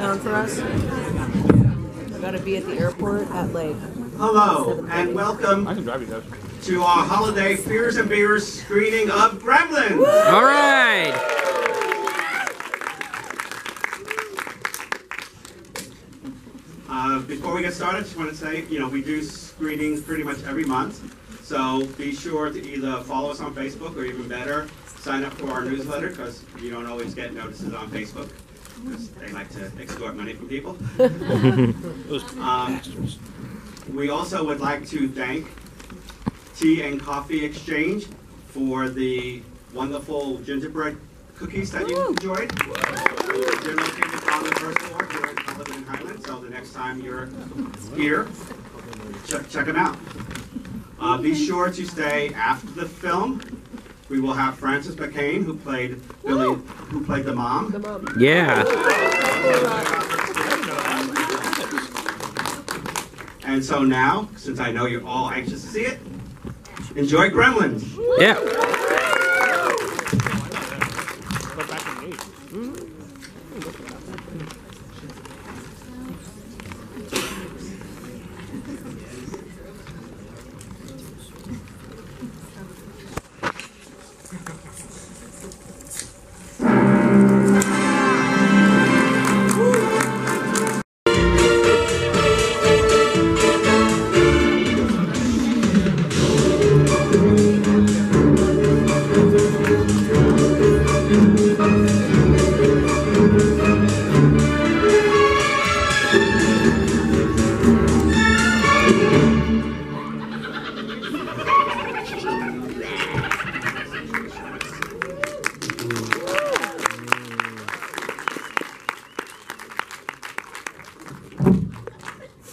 found for us. I gotta be at the airport at like. Hello and welcome to our holiday Fears and Beers screening of Gremlins. Woo! All right. Before we get started, I just want to say, we do screenings pretty much every month. So be sure to either follow us on Facebook or even better, sign up for our newsletter because you don't always get notices on Facebook because they like to extort money from people. We also would like to thank Tea and Coffee Exchange for the wonderful gingerbread cookies that you enjoyed. They're located on the first floor here in Hollywood and Highland, so the next time you're here, check them out. Be sure to stay after the film. We will have Frances McCain, who played Billy, who played the mom. Yeah. And so now, since I know you're all anxious to see it, enjoy Gremlins. Yeah.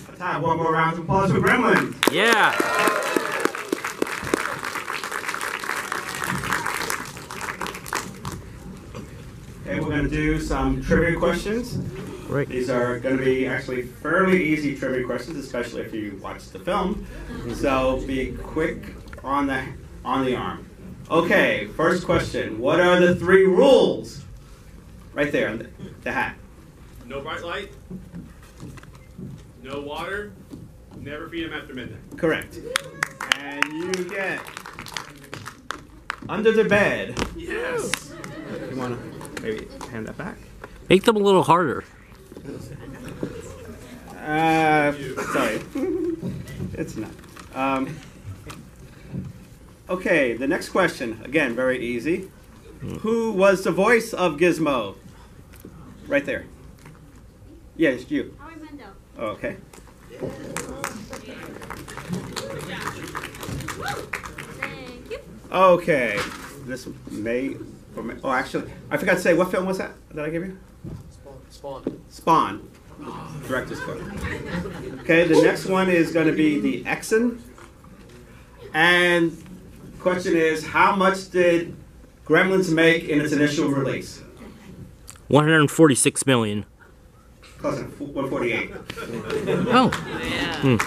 Let's have one more round of applause for Gremlins. Yeah. Okay, we're going to do some trivia questions. Right. These are going to be actually fairly easy trivia questions, especially if you watch the film. So be quick on the arm. Okay, first question. What are the 3 rules? Right there on the hat. No bright light, no water, never feed them after midnight. Correct. And you get under the bed. Yes. You want to maybe hand that back? Make them a little harder. Sorry. It's not. Okay, the next question. Again, very easy. Who was the voice of Gizmo? Right there. Yes, you. Oh, okay. Thank you. Okay. This may. Oh, actually, I forgot to say, what film was that I gave you? Spawn. Director's cut. Okay, the next one is going to be the Exon. And the question is, how much did Gremlins make in its initial release? 146 million. Close enough, 148. Oh. Yeah.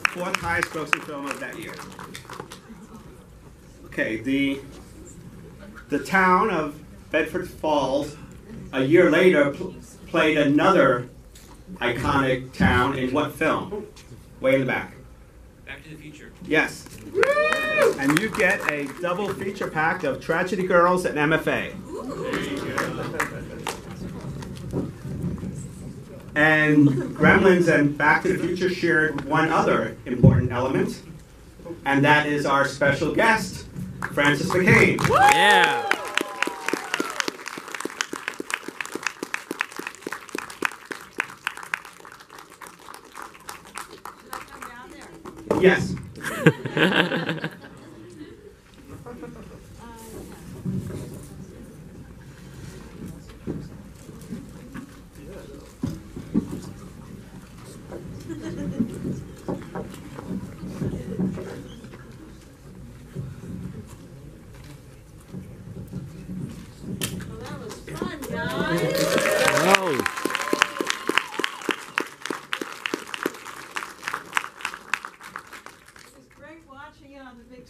Fourth highest grossing film of that year. Okay, the town of Bedford Falls, a year later, played another iconic town in what film? Way in the back. Back to the Future. Yes. And you get a double feature pack of Tragedy Girls and MFA. And Gremlins and Back to the Future shared one other important element, and that is our special guest, Frances McCain. Yeah. Should I come down there? Yes. Well, that was fun, guys. Oh. It was great watching you on the big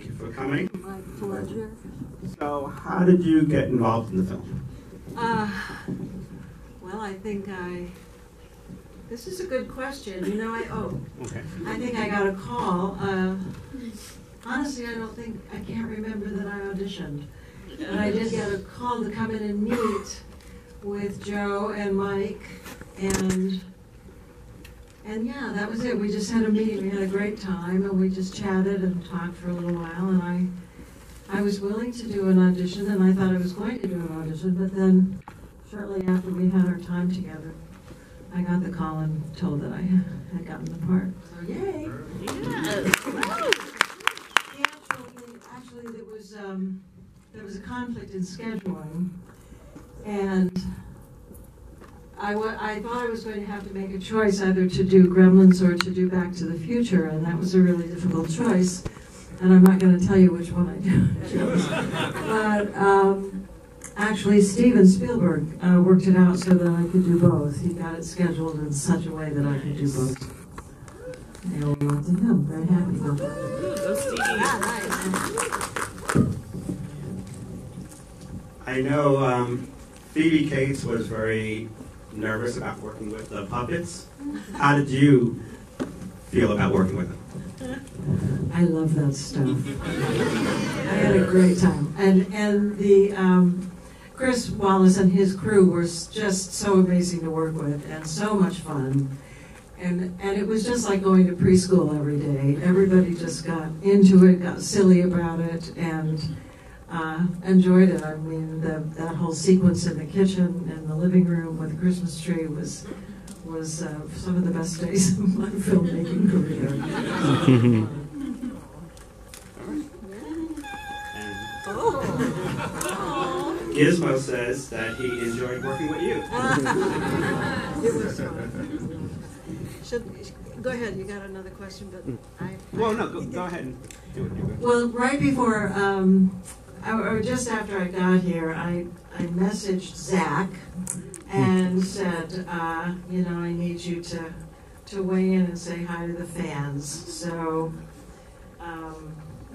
Thank you for coming. My pleasure. So, how did you get involved in the film? Well, I think this is a good question. You know, Okay. I think I got a call. Honestly, I can't remember that I auditioned. But I did get a call to come in and meet with Joe and Mike, and yeah, that was it. We just had a meeting. We had a great time, and we just chatted and talked for a little while, and I was willing to do an audition, and I thought I was going to do an audition, but then shortly after we had our time together, I got the call and told that I had gotten the part. So yay! Actually, there was a conflict in scheduling, and I thought I was going to have to make a choice either to do Gremlins or to do Back to the Future, and that was a really difficult choice. And I'm not going to tell you which one I chose. But actually, Steven Spielberg worked it out so that I could do both. He got it scheduled in such a way that I could do both. And we went to him. Very happy about that. I know Phoebe Cates was very nervous about working with the puppets. How did you feel about working with them? I love that stuff. I had a great time. And the Chris Wallace and his crew were just so amazing to work with and so much fun. And it was just like going to preschool every day. Everybody just got into it, got silly about it, and enjoyed it. I mean, that whole sequence in the kitchen and the living room with the Christmas tree was some of the best days of my filmmaking career. Gizmo says that he enjoyed working with you. It was fun. Go ahead, you got another question, but Well, no, go ahead and do it. Well, right before, or just after I got here, I messaged Zach and said, you know, I need you to weigh in and say hi to the fans. So,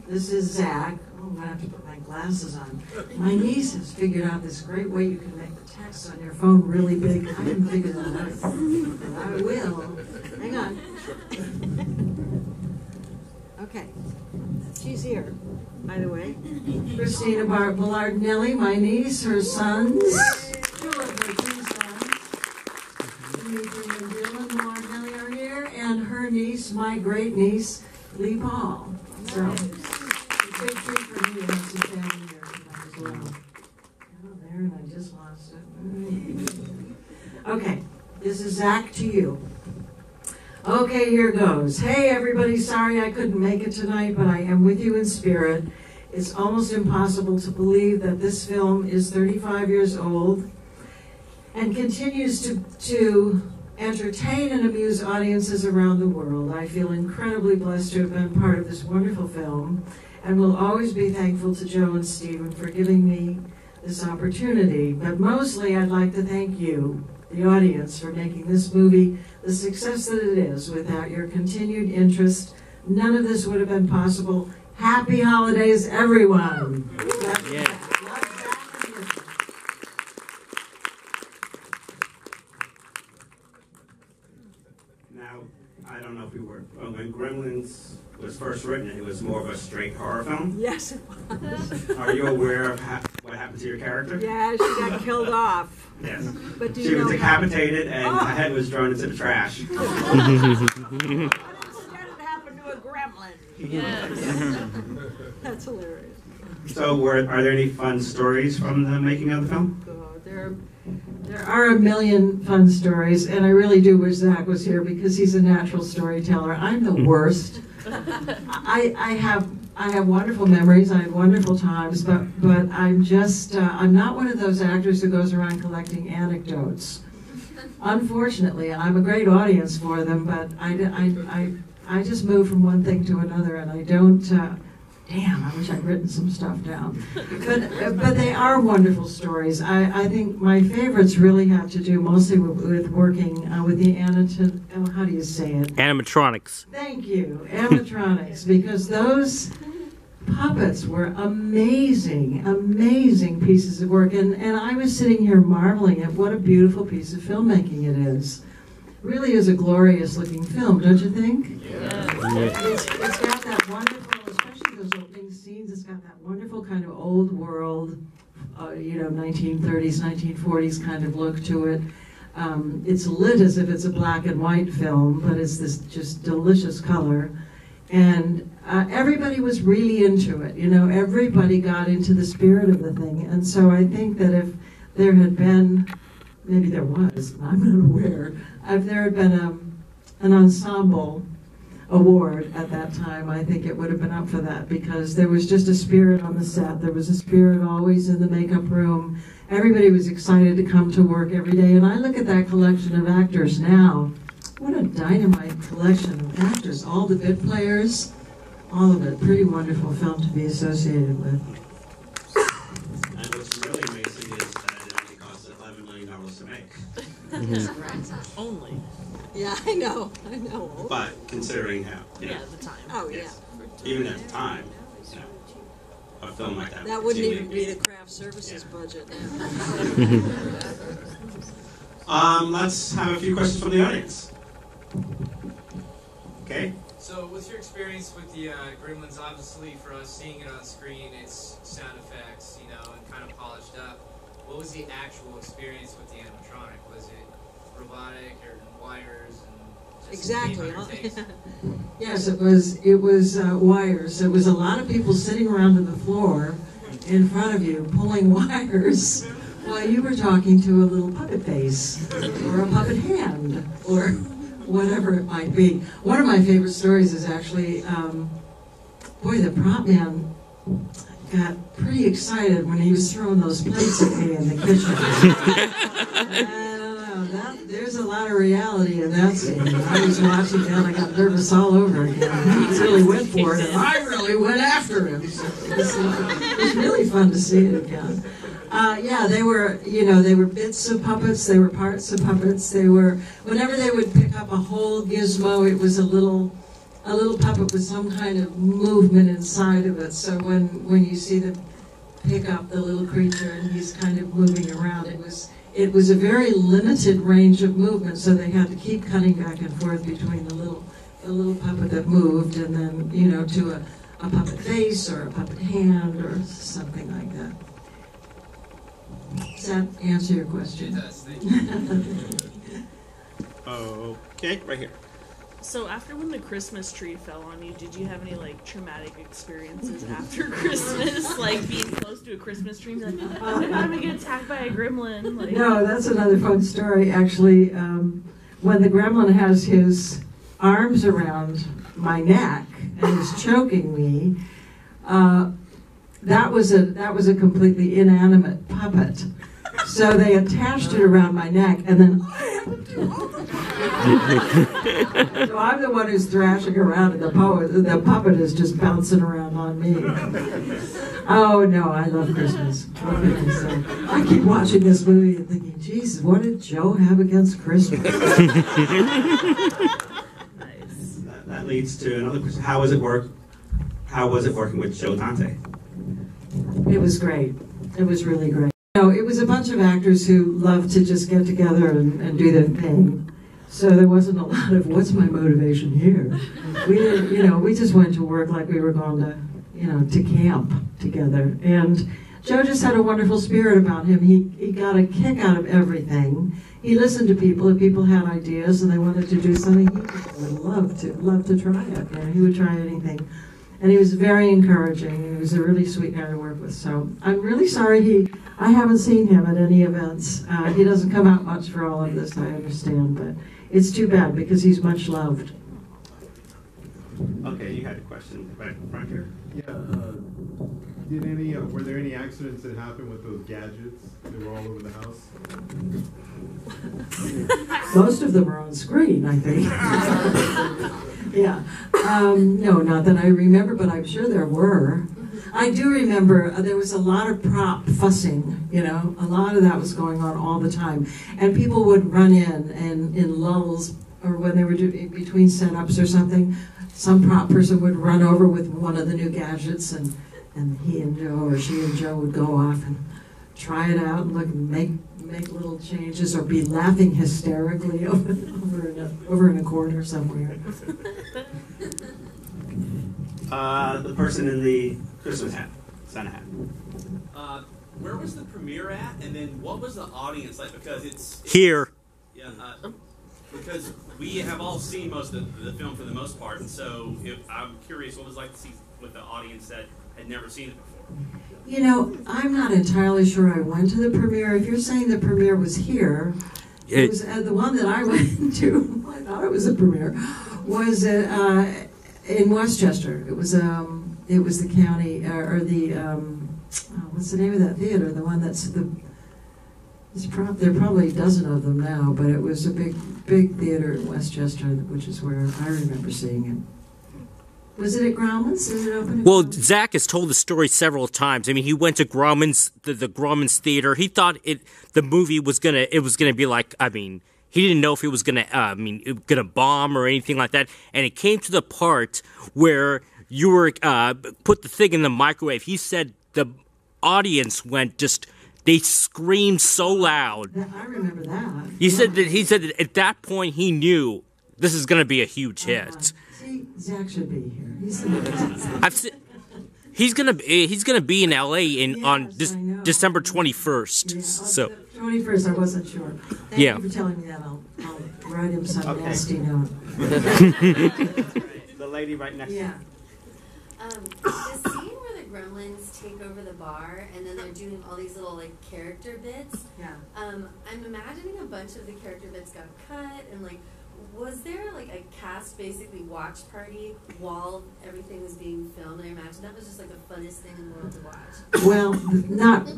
this is Zach. Oh, I'm gonna have to put my glasses on. My niece has figured out this great way you can make the text on your phone really big. I didn't figure that out. And I will. Hang on. Okay. She's here, by the way. Christina Ballardinelli, my niece, her sons. Two of her two sons. Dimitri and Dylan Ballardinelli are here, and her niece, my great niece, Lee Paul. So, it's a big treat for me to have some family here tonight as well. Oh, there, and I just lost it. Okay, this is Zach to you. Okay, here goes. Hey, everybody, sorry I couldn't make it tonight, but I am with you in spirit. It's almost impossible to believe that this film is 35 years old and continues to entertain and amuse audiences around the world. I feel incredibly blessed to have been part of this wonderful film and will always be thankful to Joe and Stephen for giving me this opportunity. But mostly I'd like to thank you, the audience, for making this movie the success that it is. Without your continued interest, none of this would have been possible. Happy holidays, everyone. Yeah. Now, I don't know if we were, when Gremlins was first written, it was more of a straight horror film. Yes, it was. Are you aware of what happened to your character? Yeah, she got killed off. Yes. But do She you was know decapitated and her head was thrown into the trash. Instead it happened to a gremlin. Yes. That's hilarious. So, are there any fun stories from the making of the film? God, There are a million fun stories, and I really do wish Zach was here because he's a natural storyteller. I'm the worst. I have wonderful memories. I have wonderful times, but I'm just I'm not one of those actors who goes around collecting anecdotes. Unfortunately, I'm a great audience for them, but I just move from one thing to another, and I don't. Damn, I wish I'd written some stuff down. But they are wonderful stories. I think my favorites really have to do mostly with working with the how do you say it? Animatronics. Thank you, animatronics, because those puppets were amazing, amazing pieces of work. And I was sitting here marveling at what a beautiful piece of filmmaking it is. Really is a glorious looking film, don't you think? Yeah. It's got that wonderful, especially those opening scenes, it's got that wonderful kind of old world, 1930s, 1940s kind of look to it. It's lit as if it's a black and white film, but it's this just delicious color. And everybody was really into it, everybody got into the spirit of the thing. And so I think that if there had been, maybe there was, I'm not aware, if there had been an ensemble award at that time, I think it would have been up for that, because there was just a spirit on the set. There was a spirit always in the makeup room. Everybody was excited to come to work every day. And I look at that collection of actors now. What a dynamite collection of actors. All the bit players, all of it. Pretty wonderful film to be associated with. And what's really amazing is that it only cost $11 million to make. Only. Yeah, I know. But considering how, Yeah, the time. Oh, yeah. yes, even at the time, a film like that. That wouldn't even be the craft services budget now. Let's have a few questions from the audience. Okay. So, what's your experience with the Gremlins? Obviously, for us seeing it on screen, it's sound effects, and kind of polished up. What was the actual experience with the animatronic? Was it robotic or wires and just Exactly. 800 takes? Yes, it was wires. There was a lot of people sitting around on the floor in front of you pulling wires while you were talking to a little puppet face or a puppet hand or whatever it might be. One of my favorite stories is actually, the prop man got pretty excited when he was throwing those plates at me in the kitchen. There's a lot of reality in that scene. I was watching that, I got nervous all over again. He really went for it, and I really went after him. So it was really fun to see it again. They were bits of puppets, they were parts of puppets, whenever they would pick up a whole gizmo, it was a little puppet with some kind of movement inside of it. So when you see them pick up the little creature and he's kind of moving around, it was a very limited range of movement, so they had to keep cutting back and forth between the little puppet that moved and then, to a puppet face or a puppet hand or something like that. Does that answer your question? It does, thank you. Okay, right here. So after when the Christmas tree fell on you, did you have any traumatic experiences after Christmas, being close to a Christmas tree, and be like, oh my god, I'm gonna get attacked by a gremlin? No, that's another fun story. Actually, when the gremlin has his arms around my neck and is choking me, that was a completely inanimate puppet. So they attached it around my neck, and then I had to do all the So I'm the one who's thrashing around, and the puppet is just bouncing around on me. Oh no, I love Christmas. What can I say? I keep watching this movie and thinking, Jesus, what did Joe have against Christmas? Nice. That leads to another question. How was it working with Joe Dante? It was great. It was really great. It was a bunch of actors who loved to just get together and do their thing. So there wasn't a lot of, what's my motivation here? We didn't, we just went to work like we were going to, to camp together. And Joe just had a wonderful spirit about him. He got a kick out of everything. He listened to people. If people had ideas and they wanted to do something, he would love to try it. He would try anything. And he was very encouraging. He was a really sweet guy to work with. So I'm really sorry I haven't seen him at any events. He doesn't come out much for all of this, I understand, but it's too bad because he's much loved. Okay, you had a question right in front here. Yeah, were there any accidents that happened with those gadgets that were all over the house? Most of them are on screen, I think. Yeah. No, not that I remember, but I'm sure there were. I do remember there was a lot of prop fussing, a lot of that was going on all the time. And people would run in and in lulls, or when they were between setups or something, some prop person would run over with one of the new gadgets, and he and Joe, or she and Joe, would go off and try it out and look and make little changes, or be laughing hysterically over in a corner somewhere. The person in the Christmas hat, Santa hat. Where was the premiere at, and then what was the audience like? Because it's Here. Yeah, because we have all seen most of the film for the most part, and so I'm curious what it was like to see with the audience that had never seen it before. You know, I'm not entirely sure I went to the premiere. If you're saying the premiere was here, it was the one that I went to. I thought it was a premiere. Was in Westchester. It was the county or the what's the name of that theater? The one that's there are probably a dozen of them now, but it was a big theater in Westchester, which is where I remember seeing it. Was it at Gremlins? Is it open? Well, Zach has told the story several times. I mean, he went to Gremlins, the Gremlins theater. He thought the movie was gonna be like. I mean, he didn't know if it was gonna bomb or anything like that. And it came to the part where you were put the thing in the microwave. He said the audience went just. They screamed so loud. I remember that. He said that at that point he knew this is going to be a huge hit. See, Zach should be here. He's gonna be in LA on December 21st. So 21st, I wasn't sure. Thank you for telling me that. I'll write him some nasty note. The lady right next. Yeah. The scene where the Gremlins take over the bar and then they're doing all these little like character bits. Yeah. I'm imagining a bunch of the character bits got cut, and like, was there like a cast basically watch party while everything was being filmed? I imagine that was just like the funnest thing in the world to watch. Well,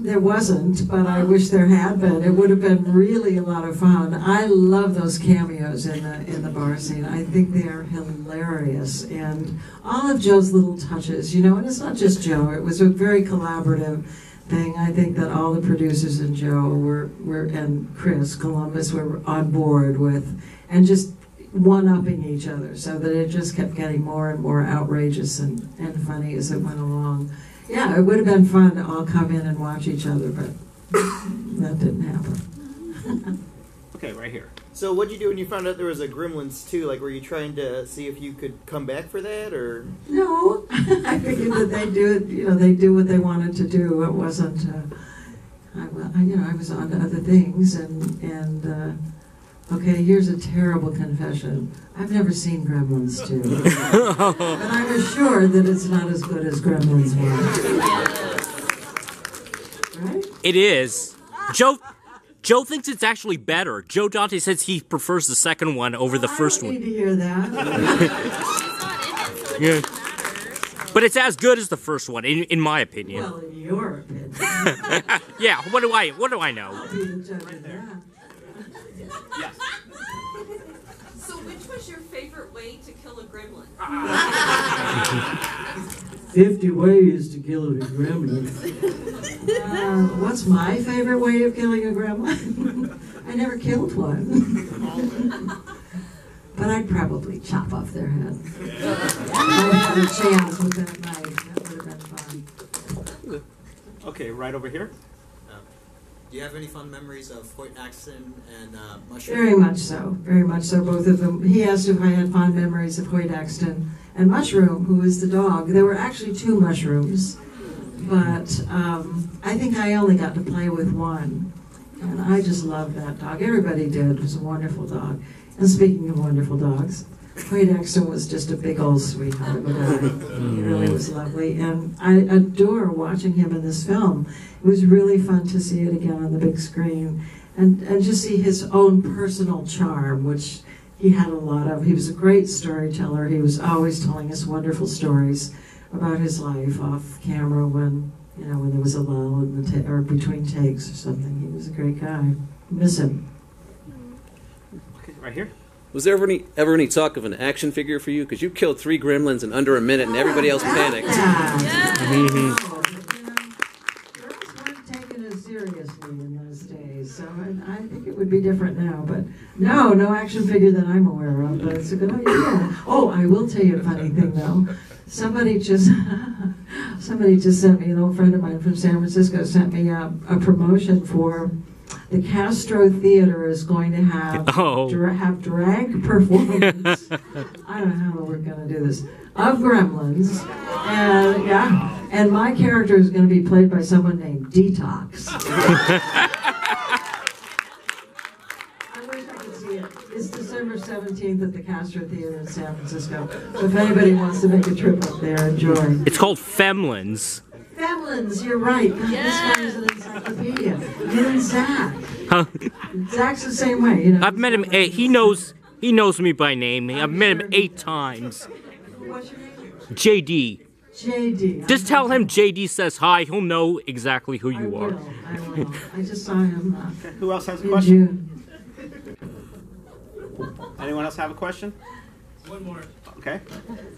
there wasn't, but I wish there had been. It would have been really a lot of fun. I love those cameos in the bar scene. I think they are hilarious, and all of Joe's little touches, you know. And it's not just Joe. It was a very collaborative thing. I think that all the producers and Joe were and Chris Columbus were on board with, and just one-upping each other, so that it just kept getting more and more outrageous and funny as it went along. Yeah, it would have been fun to all come in and watch each other, but that didn't happen. Okay, right here. So what'd you do when you found out there was a Gremlins 2? Like, were you trying to see if you could come back for that, or? No, I figured that they do it. You know, they do what they wanted to do. It wasn't. I was on to other things, and okay, here's a terrible confession. I've never seen Gremlins 2. But I'm assured that it's not as good as Gremlins 1. Right? it is. Joe thinks it's actually better. Joe Dante says he prefers the second one over the first one. I don't need to hear that. Yeah. But it's as good as the first one, in my opinion. Well, in your opinion. Yeah, what do I know? I'll be the judge of that. Yes. So which was your favorite way to kill a gremlin? 50 ways to kill a gremlin. What's my favorite way of killing a gremlin? I never killed one. But I'd probably chop off their head. I had a chance with that knife. That would have been fun. Okay, right over here. Do you have any fun memories of Hoyt Axton and Mushroom? Very much so. Very much so, both of them. He asked if I had fond memories of Hoyt Axton and Mushroom, who was the dog. There were actually two mushrooms, but I think I only got to play with one. And I just loved that dog. Everybody did. It was a wonderful dog. And speaking of wonderful dogs, Hoyt Axton was just a big old sweetheart of a guy. He really was lovely. And I adore watching him in this film. It was really fun to see it again on the big screen. And just see his own personal charm, which he had a lot of. He was a great storyteller. He was always telling us wonderful stories about his life off camera when there was a lull in the or between takes or something. He was a great guy. Miss him. Okay, right here. Was there ever any talk of an action figure for you? Because you killed 3 gremlins in under a minute, and everybody else panicked. Girls weren't taken as seriously in those days, so I think it would be different now, but no action figure that I'm aware of, but it's a good idea. Oh, I will tell you a funny thing though. Somebody just sent me, an old friend of mine from San Francisco sent me a promotion for the Castro Theater is going to have have drag performance. I don't know how we're going to do this, of Gremlins, and and my character is going to be played by someone named Detox. I wish I could see it. It's December 17th at the Castro Theater in San Francisco. So if anybody wants to make a trip up there, enjoy. It's called Femlins. Femlins, you're right. God, this guy is an encyclopedia. You and Zach. Huh? Zach's the same way. You know. I've met him. He knows me by name. I've met him 8 times. What's your name? JD. JD. Just tell him JD says hi. He'll know exactly who you are. I will. I just saw him. Who else has a in question? June. Anyone else have a question? One more. Okay.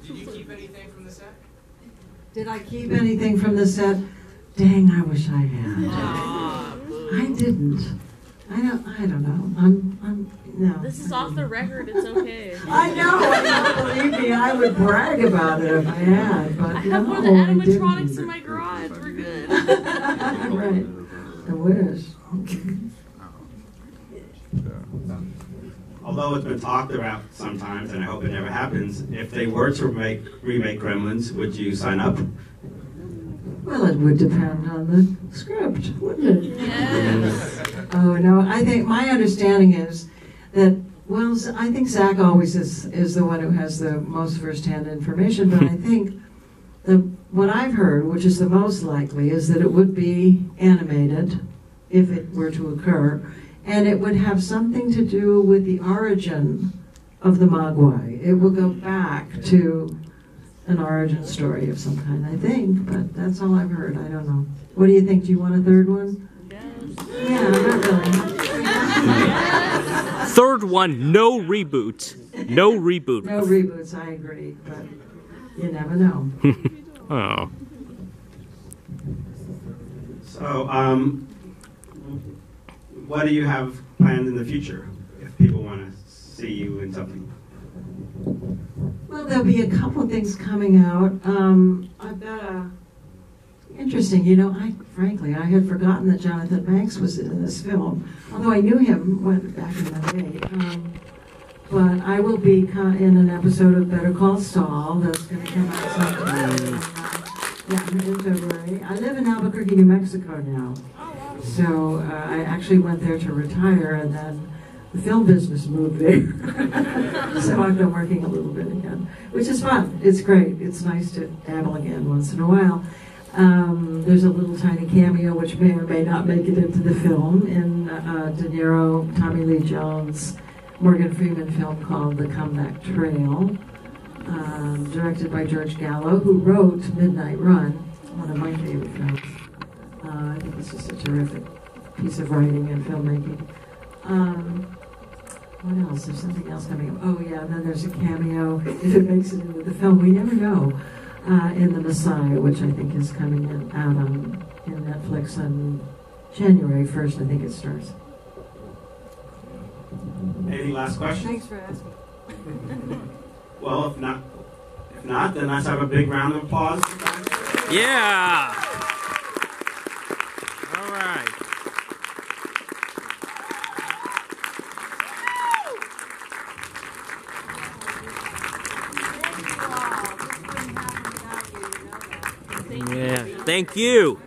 Did you keep anything from the set? Did I keep anything from the set? Dang, I wish I had. I didn't. I don't know. No. This is off the record. It's okay. I know. Believe me, I would brag about it if I had. But I have one of the animatronics in my garage. We're good. Right. I wish. Although it's been talked about sometimes, and I hope it never happens, if they were to remake Gremlins, would you sign up? Well, it would depend on the script, wouldn't it? Yes. Oh, no, I think my understanding is that, well, I think Zach always is the one who has the most first-hand information, but I think what I've heard, which is the most likely, is that it would be animated, if it were to occur, and it would have something to do with the origin of the Mogwai. It will go back to an origin story of some kind, I think, but that's all I've heard. I don't know. What do you think? Do you want a third one? Yeah, not really. Third one, no reboot. No reboot. No reboots, I agree, but you never know. Oh. So, what do you have planned in the future if people want to see you in something? Well, there'll be a couple of things coming out. I've got interesting, you know, frankly, I had forgotten that Jonathan Banks was in this film, although I knew him back in the day. But I will be in an episode of Better Call Saul that's going to come out sometime. In February. I live in Albuquerque, New Mexico now. So I actually went there to retire, and then the film business moved there. So I've been working a little bit again, which is fun. It's great. It's nice to dabble again once in a while. There's a little tiny cameo, which may or may not make it into the film, in De Niro, Tommy Lee Jones, Morgan Freeman film called The Comeback Trail, directed by George Gallo, who wrote Midnight Run, one of my favorite films. I think this is a terrific piece of writing and filmmaking. What else? There's something else coming up. Oh yeah, and then there's a cameo, if it makes it into the film, we never know, in The Messiah, which I think is coming out in Netflix on January 1st, I think it starts. Any last questions? Thanks for asking. Well, if not, then let's have a big round of applause. Yeah. All right. Yeah. Thank you.